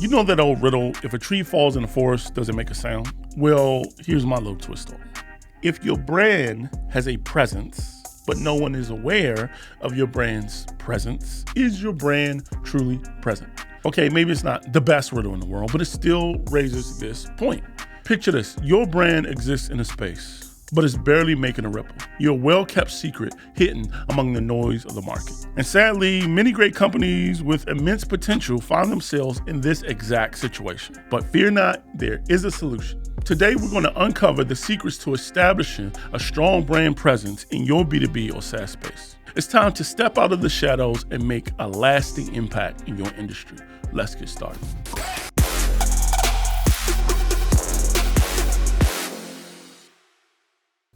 You know that old riddle, if a tree falls in the forest, does it make a sound? Well, here's my little twist on it. If your brand has a presence, but no one is aware of your brand's presence, is your brand truly present? Okay, maybe it's not the best riddle in the world, but it still raises this point. Picture this, your brand exists in a space, but it's barely making a ripple. You're a well-kept secret hidden among the noise of the market. And sadly, many great companies with immense potential find themselves in this exact situation. But fear not, there is a solution. Today, we're going to uncover the secrets to establishing a strong brand presence in your B2B or SaaS space. It's time to step out of the shadows and make a lasting impact in your industry. Let's get started.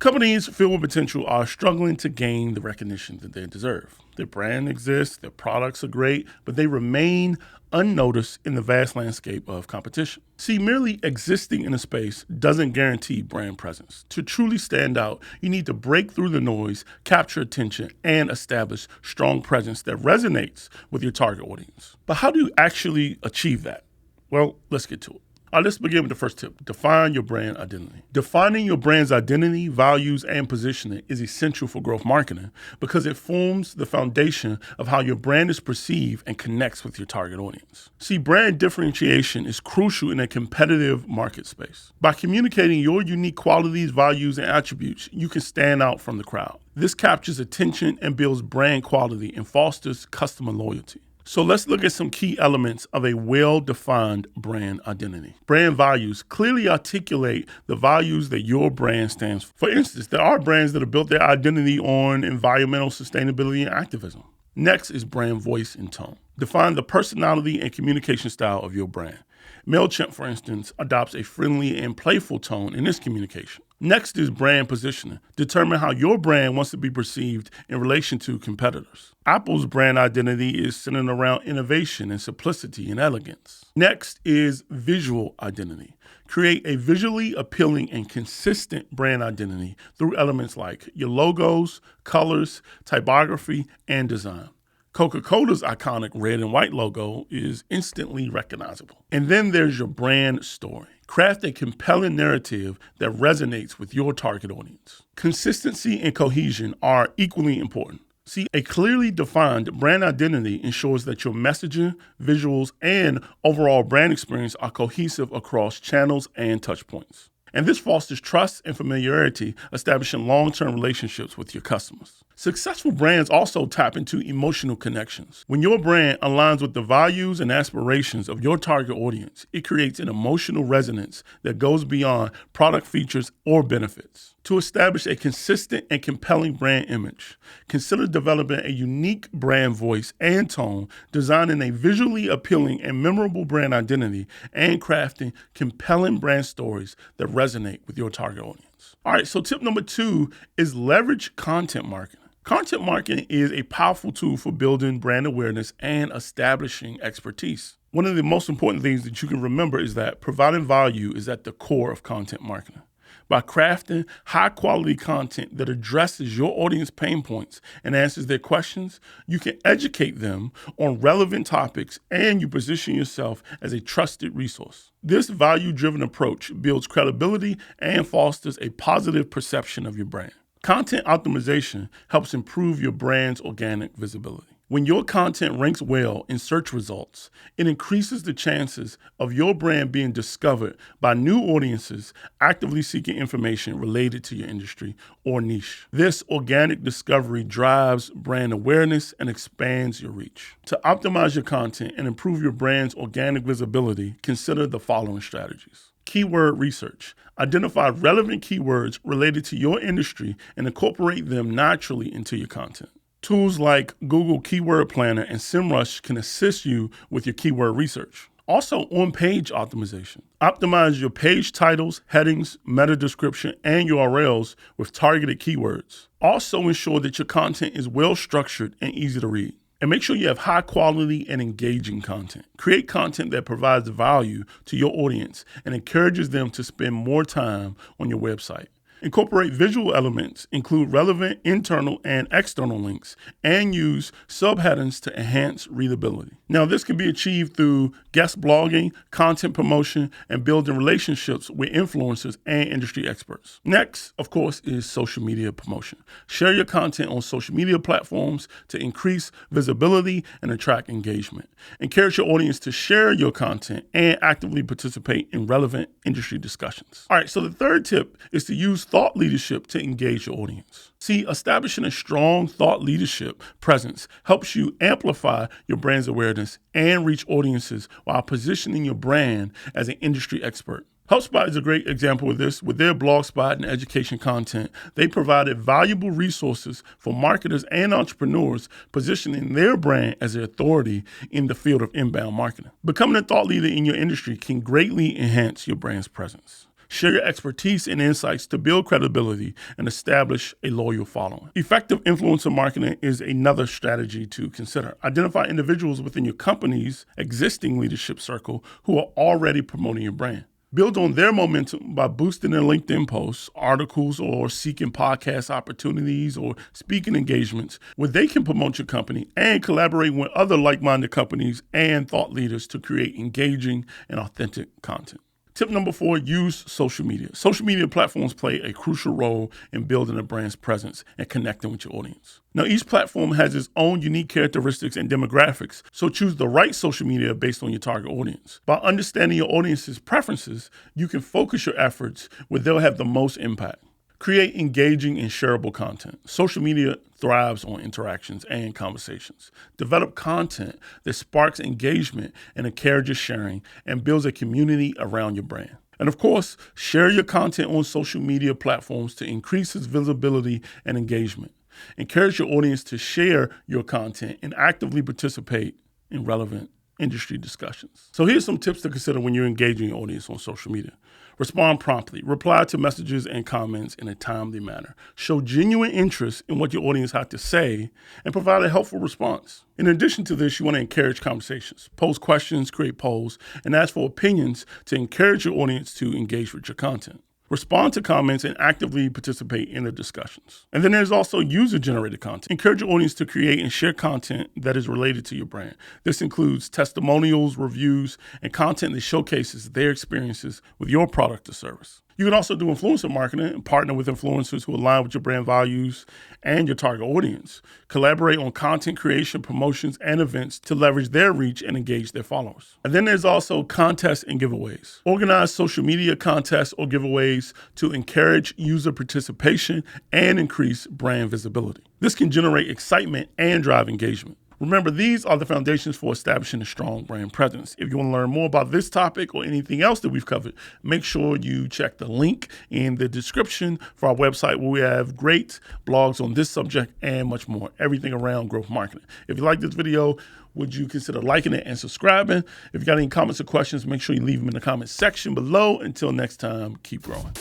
Companies filled with potential are struggling to gain the recognition that they deserve. Their brand exists, their products are great, but they remain unnoticed in the vast landscape of competition. See, merely existing in a space doesn't guarantee brand presence. To truly stand out, you need to break through the noise, capture attention, and establish strong presence that resonates with your target audience. But how do you actually achieve that? Well, let's get to it. All right, let's begin with the first tip. Define your brand identity. Defining your brand's identity, values, and positioning is essential for growth marketing because it forms the foundation of how your brand is perceived and connects with your target audience. See, brand differentiation is crucial in a competitive market space. By communicating your unique qualities, values, and attributes, you can stand out from the crowd. This captures attention and builds brand quality and fosters customer loyalty. So let's look at some key elements of a well-defined brand identity. Brand values clearly articulate the values that your brand stands for. For instance, there are brands that have built their identity on environmental sustainability and activism. Next is brand voice and tone. Define the personality and communication style of your brand. MailChimp, for instance, adopts a friendly and playful tone in its communication. Next is brand positioning. Determine how your brand wants to be perceived in relation to competitors. Apple's brand identity is centered around innovation and simplicity and elegance. Next is visual identity. Create a visually appealing and consistent brand identity through elements like your logos, colors, typography, and design. Coca-Cola's iconic red and white logo is instantly recognizable. And then there's your brand story. Craft a compelling narrative that resonates with your target audience. Consistency and cohesion are equally important. See, a clearly defined brand identity ensures that your messaging, visuals, and overall brand experience are cohesive across channels and touchpoints. And this fosters trust and familiarity, establishing long-term relationships with your customers. Successful brands also tap into emotional connections. When your brand aligns with the values and aspirations of your target audience, it creates an emotional resonance that goes beyond product features or benefits. To establish a consistent and compelling brand image, consider developing a unique brand voice and tone, designing a visually appealing and memorable brand identity, and crafting compelling brand stories that resonate with your target audience. All right, so tip number 2 is leverage content marketing. Content marketing is a powerful tool for building brand awareness and establishing expertise. One of the most important things that you can remember is that providing value is at the core of content marketing. By crafting high-quality content that addresses your audience pain points and answers their questions, you can educate them on relevant topics and you position yourself as a trusted resource. This value-driven approach builds credibility and fosters a positive perception of your brand. Content optimization helps improve your brand's organic visibility. When your content ranks well in search results, it increases the chances of your brand being discovered by new audiences actively seeking information related to your industry or niche. This organic discovery drives brand awareness and expands your reach. To optimize your content and improve your brand's organic visibility, consider the following strategies. Keyword research. Identify relevant keywords related to your industry and incorporate them naturally into your content. Tools like Google Keyword Planner and SEMrush can assist you with your keyword research. Also, on-page optimization. Optimize your page titles, headings, meta description, and URLs with targeted keywords. Also, ensure that your content is well-structured and easy to read. And make sure you have high quality and engaging content. Create content that provides value to your audience and encourages them to spend more time on your website. Incorporate visual elements, include relevant internal and external links, and use subheadings to enhance readability. Now, this can be achieved through guest blogging, content promotion, and building relationships with influencers and industry experts. Next, of course, is social media promotion. Share your content on social media platforms to increase visibility and attract engagement. Encourage your audience to share your content and actively participate in relevant industry discussions. All right, so the third tip is to use thought leadership to engage your audience. See, establishing a strong thought leadership presence helps you amplify your brand's awareness and reach audiences while positioning your brand as an industry expert. HubSpot is a great example of this. With their blogspot and education content, they provided valuable resources for marketers and entrepreneurs, positioning their brand as an authority in the field of inbound marketing. Becoming a thought leader in your industry can greatly enhance your brand's presence. Share your expertise and insights to build credibility and establish a loyal following. Effective influencer marketing is another strategy to consider. Identify individuals within your company's existing leadership circle who are already promoting your brand. Build on their momentum by boosting their LinkedIn posts, articles, or seeking podcast opportunities or speaking engagements where they can promote your company and collaborate with other like-minded companies and thought leaders to create engaging and authentic content. Tip number 4, use social media. Social media platforms play a crucial role in building a brand's presence and connecting with your audience. Now, each platform has its own unique characteristics and demographics, so choose the right social media based on your target audience. By understanding your audience's preferences, you can focus your efforts where they'll have the most impact. Create engaging and shareable content. Social media thrives on interactions and conversations. Develop content that sparks engagement and encourages sharing and builds a community around your brand. And of course, share your content on social media platforms to increase its visibility and engagement. Encourage your audience to share your content and actively participate in relevant industry discussions. So here's some tips to consider when you're engaging your audience on social media. Respond promptly. Reply to messages and comments in a timely manner. Show genuine interest in what your audience has to say and provide a helpful response. In addition to this, you want to encourage conversations. Pose questions, create polls, and ask for opinions to encourage your audience to engage with your content. Respond to comments and actively participate in the discussions. And then there's also user-generated content. Encourage your audience to create and share content that is related to your brand. This includes testimonials, reviews, and content that showcases their experiences with your product or service. You can also do influencer marketing and partner with influencers who align with your brand values and your target audience. Collaborate on content creation, promotions, and events to leverage their reach and engage their followers. And then there's also contests and giveaways. Organize social media contests or giveaways to encourage user participation and increase brand visibility. This can generate excitement and drive engagement. Remember, these are the foundations for establishing a strong brand presence. If you want to learn more about this topic or anything else that we've covered, make sure you check the link in the description for our website where we have great blogs on this subject and much more, everything around growth marketing. If you like this video, would you consider liking it and subscribing? If you got any comments or questions, make sure you leave them in the comments section below. Until next time, keep growing.